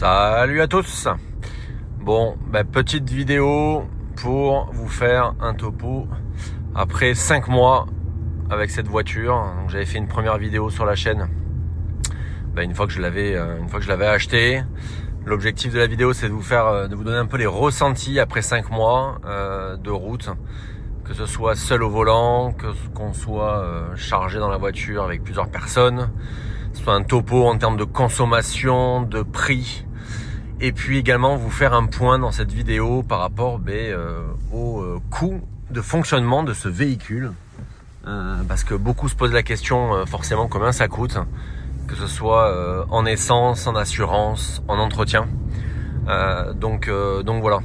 Salut à tous. Bon, petite vidéo pour vous faire un topo après 5 mois avec cette voiture. Donc, j'avais fait une première vidéo sur la chaîne une fois que je l'avais acheté. L'objectif de la vidéo, c'est de vous donner un peu les ressentis après 5 mois de route, que ce soit seul au volant, qu'on soit chargé dans la voiture avec plusieurs personnes, que ce soit un topo en termes de consommation, de prix, et puis également vous faire un point dans cette vidéo par rapport au coût de fonctionnement de ce véhicule, parce que beaucoup se posent la question forcément combien ça coûte, que ce soit en essence, en assurance, en entretien. Donc voilà.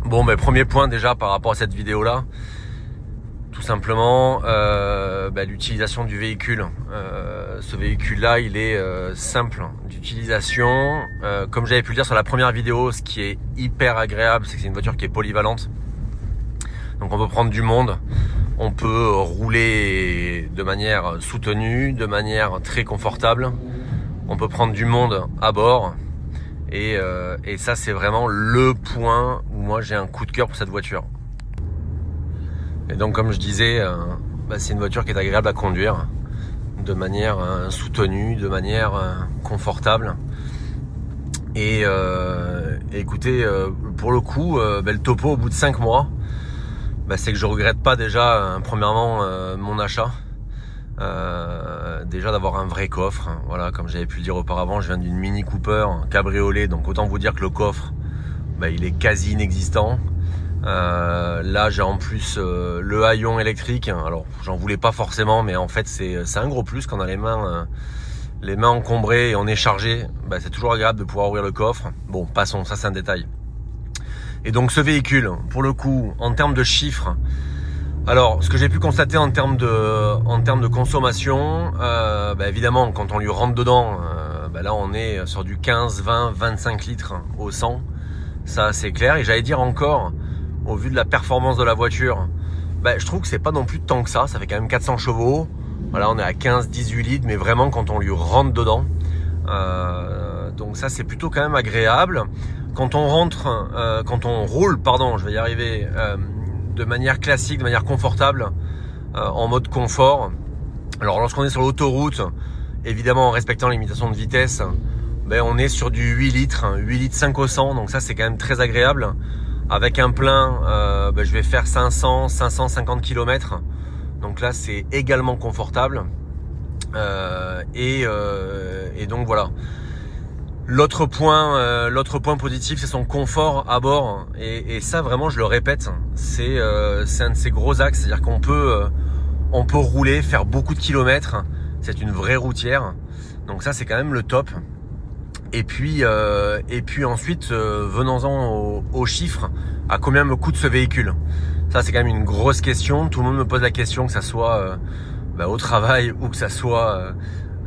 Bon, premier point déjà par rapport à cette vidéo là, tout simplement l'utilisation du véhicule. Ce véhicule là, il est simple d'utilisation. Comme j'avais pu le dire sur la première vidéo, ce qui est hyper agréable, c'est que c'est une voiture qui est polyvalente. Donc on peut prendre du monde, on peut rouler de manière soutenue, de manière très confortable, on peut prendre du monde à bord, et ça c'est vraiment le point où moi j'ai un coup de cœur pour cette voiture. Et donc comme je disais, c'est une voiture qui est agréable à conduire, de manière soutenue, de manière confortable. Et écoutez, pour le coup, le topo au bout de 5 mois, c'est que je regrette pas déjà, premièrement, mon achat. Déjà d'avoir un vrai coffre. Voilà, comme j'avais pu le dire auparavant, je viens d'une Mini Cooper cabriolet, donc autant vous dire que le coffre, il est quasi inexistant. Là j'ai en plus le haillon électrique. Alors j'en voulais pas forcément, mais en fait c'est un gros plus quand on a les mains encombrées et on est chargé. C'est toujours agréable de pouvoir ouvrir le coffre. Bon, passons, ça c'est un détail. Et donc ce véhicule, pour le coup, en termes de chiffres, alors ce que j'ai pu constater en termes de consommation, évidemment quand on lui rentre dedans, là on est sur du 15, 20, 25 litres au 100. Ça c'est clair, et j'allais dire encore, au vu de la performance de la voiture, je trouve que c'est pas non plus tant que ça fait quand même 400 chevaux. Voilà, on est à 15-18 litres, mais vraiment quand on lui rentre dedans. Donc ça c'est plutôt quand même agréable. Quand on roule, je vais y arriver, de manière classique, de manière confortable, en mode confort. Alors lorsqu'on est sur l'autoroute, évidemment en respectant les limitations de vitesse, on est sur du 8 litres 5 au 100, donc ça c'est quand même très agréable. Avec un plein, je vais faire 550 km, donc là c'est également confortable. Et donc voilà. L'autre point positif, c'est son confort à bord, et ça vraiment je le répète, c'est un de ces gros axes, c'est-à-dire qu'on peut rouler, faire beaucoup de kilomètres, c'est une vraie routière, donc ça c'est quand même le top. Et puis ensuite, venons-en aux chiffres. À combien me coûte ce véhicule? Ça, c'est quand même une grosse question. Tout le monde me pose la question, que ça soit au travail ou que ça soit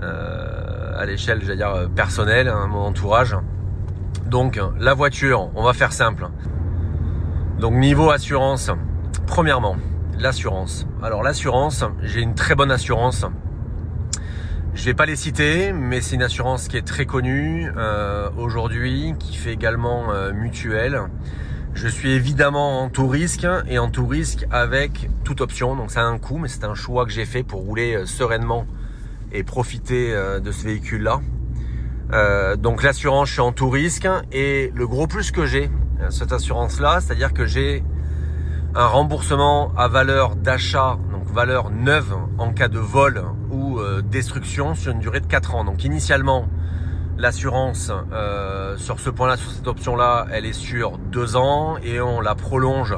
à l'échelle, j'allais dire, personnelle, mon entourage. Donc, la voiture, on va faire simple. Donc, niveau assurance, premièrement, l'assurance. Alors, l'assurance, j'ai une très bonne assurance. Je vais pas les citer, mais c'est une assurance qui est très connue aujourd'hui, qui fait également mutuelle. Je suis évidemment en tout risque, et en tout risque avec toute option. Donc ça a un coût, mais c'est un choix que j'ai fait pour rouler sereinement et profiter de ce véhicule-là. Donc l'assurance, je suis en tout risque, et le gros plus que j'ai, cette assurance-là, c'est-à-dire que j'ai un remboursement à valeur d'achat, donc valeur neuve en cas de vol ou destruction sur une durée de 4 ans. Donc initialement, l'assurance sur ce point-là, sur cette option-là, elle est sur 2 ans, et on la prolonge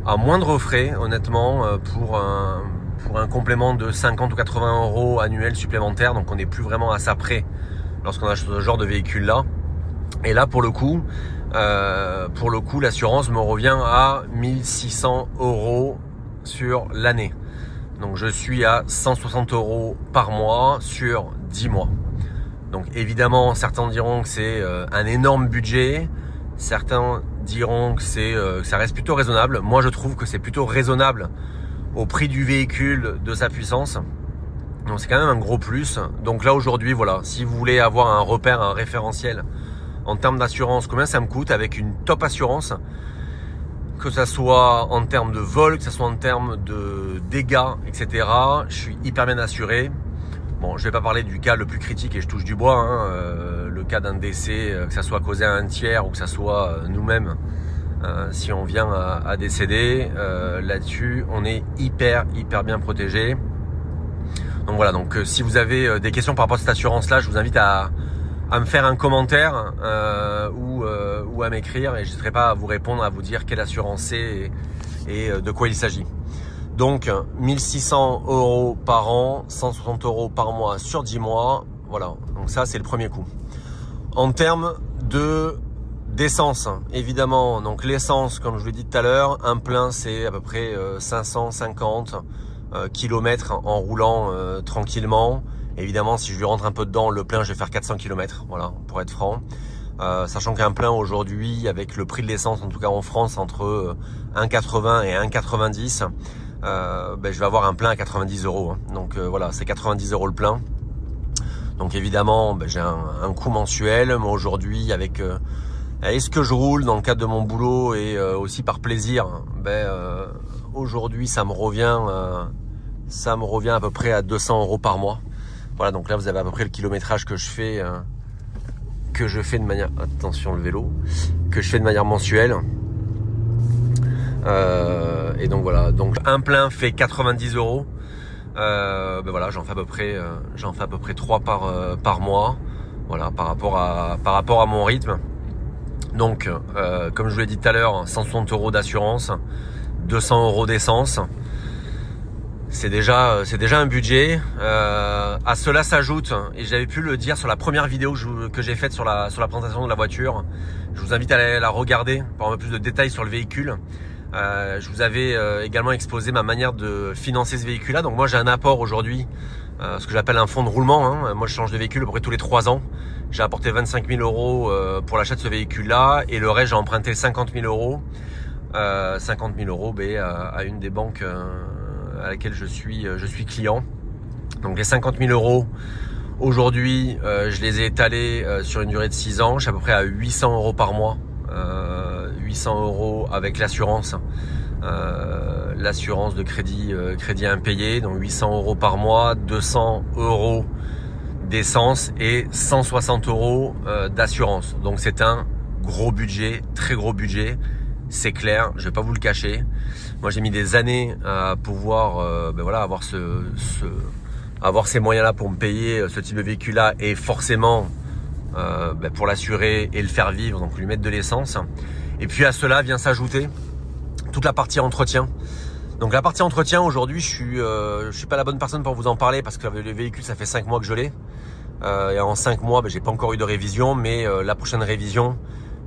à moindre frais, honnêtement, pour un complément de 50 ou 80 euros annuels supplémentaires. Donc on n'est plus vraiment à ça près lorsqu'on a ce genre de véhicule-là. Et là, pour le coup, l'assurance me revient à 1600 euros sur l'année. Donc je suis à 160 euros par mois sur 10 mois. Donc évidemment, certains diront que c'est un énorme budget. Certains diront que ça reste plutôt raisonnable. Moi, je trouve que c'est plutôt raisonnable au prix du véhicule, de sa puissance. Donc c'est quand même un gros plus. Donc là aujourd'hui, voilà, si vous voulez avoir un repère, un référentiel en termes d'assurance, combien ça me coûte avec une top assurance, que ça soit en termes de vol, que ça soit en termes de dégâts, etc. Je suis hyper bien assuré. Bon, je vais pas parler du cas le plus critique et je touche du bois, hein, le cas d'un décès, que ça soit causé à un tiers ou que ça soit nous-mêmes, si on vient à décéder, là-dessus, on est hyper bien protégé. Donc voilà, donc si vous avez des questions par rapport à cette assurance-là, je vous invite à me faire un commentaire ou à m'écrire et je n'hésiterai pas à vous répondre, à vous dire quelle assurance c'est et de quoi il s'agit. Donc 1600 € par an, 160 € par mois sur 10 mois. Voilà, donc ça c'est le premier coup. En termes d'essence, évidemment, donc l'essence, comme je vous l'ai dit tout à l'heure, un plein c'est à peu près 550 km en roulant tranquillement. Évidemment, si je lui rentre un peu dedans, le plein, je vais faire 400 km, voilà, pour être franc. Sachant qu'un plein aujourd'hui, avec le prix de l'essence, en tout cas en France, entre 1,80 et 1,90, je vais avoir un plein à 90 €. Hein. Donc voilà, c'est 90 € le plein. Donc évidemment, j'ai un coût mensuel. Moi aujourd'hui, avec ce que je roule dans le cadre de mon boulot et aussi par plaisir, aujourd'hui ça me revient à peu près à 200 € par mois. Voilà, donc là vous avez à peu près le kilométrage que je fais de manière, attention le vélo, que je fais de manière mensuelle. Et donc voilà, donc un plein fait 90 €. Voilà, j'en fais à peu près 3 par mois. Voilà, par rapport à mon rythme. Donc, comme je vous l'ai dit tout à l'heure, 160 € d'assurance, 200 € d'essence. C'est déjà un budget. À cela s'ajoute, et j'avais pu le dire sur la première vidéo que j'ai faite sur la présentation de la voiture. Je vous invite à aller la regarder pour avoir plus de détails sur le véhicule. Je vous avais également exposé ma manière de financer ce véhicule-là. Donc moi j'ai un apport aujourd'hui, ce que j'appelle un fonds de roulement. Hein. Moi je change de véhicule à peu près tous les 3 ans. J'ai apporté 25 000 € pour l'achat de ce véhicule-là et le reste j'ai emprunté 50 000 €. 50 000 € à une des banques à laquelle je suis client. Donc les 50 000 € aujourd'hui, je les ai étalés sur une durée de 6 ans. Je suis à peu près à 800 € par mois. 800 € avec l'assurance, l'assurance de crédit impayé, donc 800 € par mois, 200 € d'essence et 160 € d'assurance. Donc c'est un gros budget, très gros budget, c'est clair, je vais pas vous le cacher. Moi j'ai mis des années à pouvoir avoir ces moyens là pour me payer ce type de véhicule là et forcément pour l'assurer et le faire vivre, donc lui mettre de l'essence. Et puis à cela vient s'ajouter toute la partie entretien. Donc la partie entretien aujourd'hui, je suis pas la bonne personne pour vous en parler parce que le véhicule ça fait 5 mois que je l'ai. Et en 5 mois, j'ai pas encore eu de révision, mais la prochaine révision,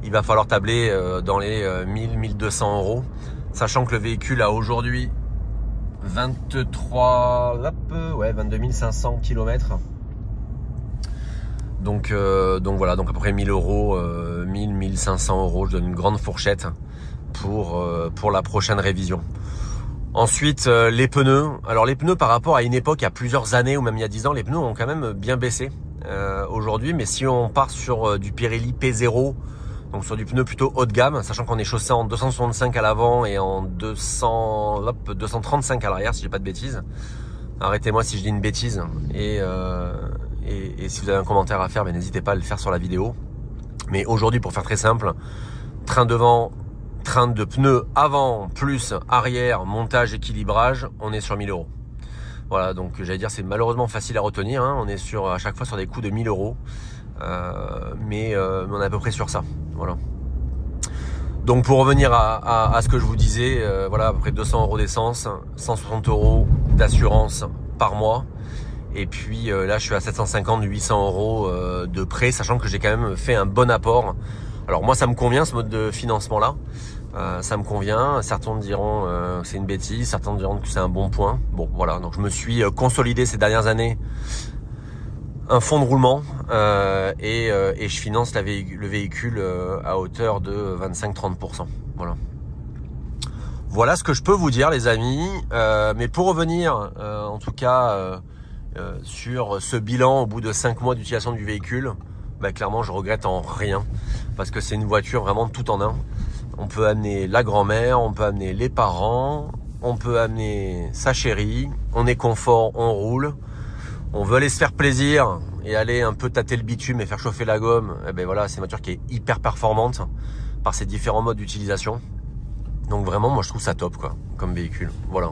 il va falloir tabler dans les 1000-1200 €. Sachant que le véhicule a aujourd'hui 22 500 km. Donc voilà, donc à peu près 1000 €, 1000-1500 €, je donne une grande fourchette pour la prochaine révision. Ensuite, les pneus. Alors les pneus par rapport à une époque, il y a plusieurs années ou même il y a 10 ans, les pneus ont quand même bien baissé aujourd'hui. Mais si on part sur du Pirelli P0, donc sur du pneu plutôt haut de gamme, sachant qu'on est chaussé en 265 à l'avant et en 235 à l'arrière, si j'ai pas de bêtises. Arrêtez-moi si je dis une bêtise. Et si vous avez un commentaire à faire, n'hésitez pas à le faire sur la vidéo. Mais aujourd'hui, pour faire très simple, train devant, train de pneus avant, plus arrière, montage, équilibrage, on est sur 1000 €. Voilà, donc j'allais dire, c'est malheureusement facile à retenir. Hein. On est à chaque fois sur des coûts de 1000 €. Mais on est à peu près sur ça. Voilà. Donc pour revenir à ce que je vous disais, voilà, à peu près 200 € d'essence, 160 € d'assurance par mois. Et puis là, je suis à 750-800 € de prêt, sachant que j'ai quand même fait un bon apport. Alors moi, ça me convient ce mode de financement-là. Ça me convient. Certains diront que c'est une bêtise, certains diront que c'est un bon point. Bon, voilà. Donc je me suis consolidé ces dernières années un fonds de roulement et je finance le véhicule à hauteur de 25-30%. Voilà. Voilà ce que je peux vous dire, les amis. Mais pour revenir, en tout cas, sur ce bilan au bout de 5 mois d'utilisation du véhicule, bah, clairement je regrette en rien parce que c'est une voiture vraiment tout en un. On peut amener la grand-mère, on peut amener les parents, on peut amener sa chérie, on est confort, on roule. On veut aller se faire plaisir et aller un peu tâter le bitume et faire chauffer la gomme. Et ben voilà, c'est une voiture qui est hyper performante par ses différents modes d'utilisation. Donc vraiment, moi je trouve ça top quoi, comme véhicule. Voilà.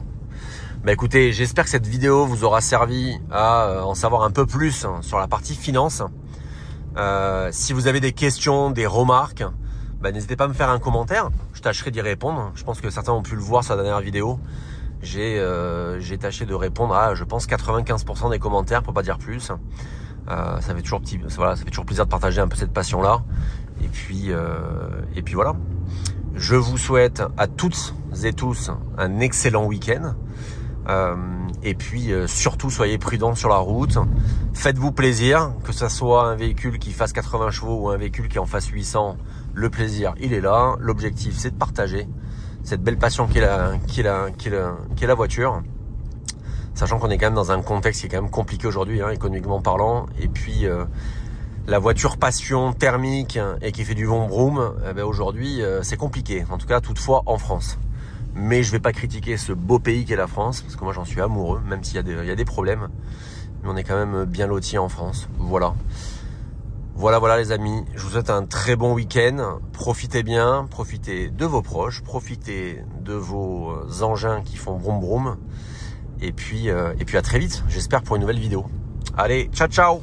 Bah écoutez, j'espère que cette vidéo vous aura servi à en savoir un peu plus sur la partie finance. Si vous avez des questions, des remarques, bah, n'hésitez pas à me faire un commentaire. Je tâcherai d'y répondre. Je pense que certains ont pu le voir sur la dernière vidéo. J'ai tâché de répondre à, je pense, 95% des commentaires, pour pas dire plus. Ça fait toujours plaisir de partager un peu cette passion-là. Et puis voilà. Je vous souhaite à toutes et tous un excellent week-end. Et puis surtout, soyez prudents sur la route. Faites-vous plaisir, que ce soit un véhicule qui fasse 80 chevaux ou un véhicule qui en fasse 800. Le plaisir, il est là. L'objectif, c'est de partager cette belle passion qui est la voiture, sachant qu'on est quand même dans un contexte qui est quand même compliqué aujourd'hui, hein, économiquement parlant. Et puis la voiture passion thermique et qui fait du vroom vroom, eh ben aujourd'hui c'est compliqué. En tout cas, toutefois en France. Mais je vais pas critiquer ce beau pays qu'est la France, parce que moi j'en suis amoureux, même s'il y a des problèmes. Mais on est quand même bien lotis en France. Voilà les amis, je vous souhaite un très bon week-end, profitez bien, profitez de vos proches, profitez de vos engins qui font vroom vroom, et puis à très vite, j'espère pour une nouvelle vidéo. Allez, ciao ciao.